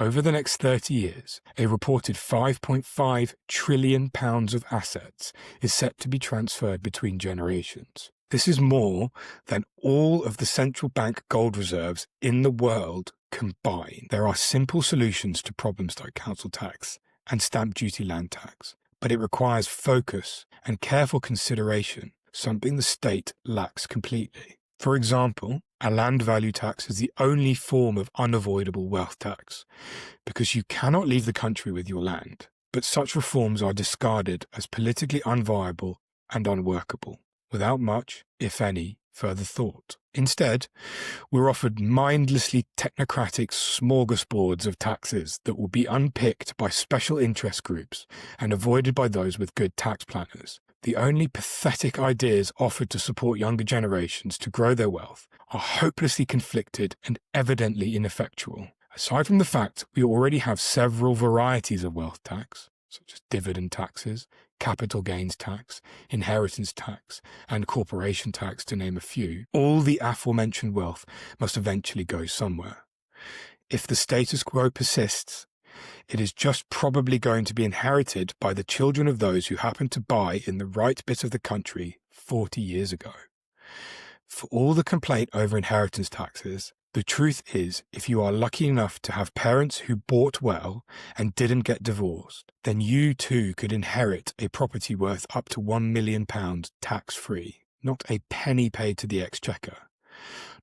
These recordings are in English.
Over the next 30 years, a reported £5.5 trillion of assets is set to be transferred between generations. This is more than all of the central bank gold reserves in the world combined. There are simple solutions to problems like council tax and stamp duty land tax, but it requires focus and careful consideration, something the state lacks completely. For example, a land value tax is the only form of unavoidable wealth tax, because you cannot leave the country with your land, but such reforms are discarded as politically unviable and unworkable, without much, if any, further thought. Instead, we're offered mindlessly technocratic smorgasbords of taxes that will be unpicked by special interest groups and avoided by those with good tax planners. The only pathetic ideas offered to support younger generations to grow their wealth are hopelessly conflicted and evidently ineffectual. Aside from the fact we already have several varieties of wealth tax, such as dividend taxes, capital gains tax, inheritance tax, and corporation tax, to name a few, all the aforementioned wealth must eventually go somewhere. If the status quo persists, it is just probably going to be inherited by the children of those who happened to buy in the right bit of the country 40 years ago. For all the complaint over inheritance taxes, the truth is, if you are lucky enough to have parents who bought well and didn't get divorced, then you too could inherit a property worth up to £1 million tax-free, not a penny paid to the exchequer.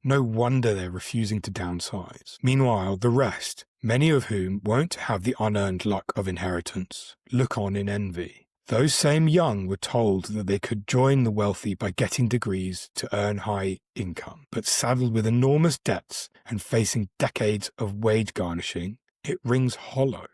No wonder they're refusing to downsize. Meanwhile, the rest, many of whom won't have the unearned luck of inheritance, look on in envy. Those same young were told that they could join the wealthy by getting degrees to earn high income, but saddled with enormous debts and facing decades of wage garnishing, it rings hollow.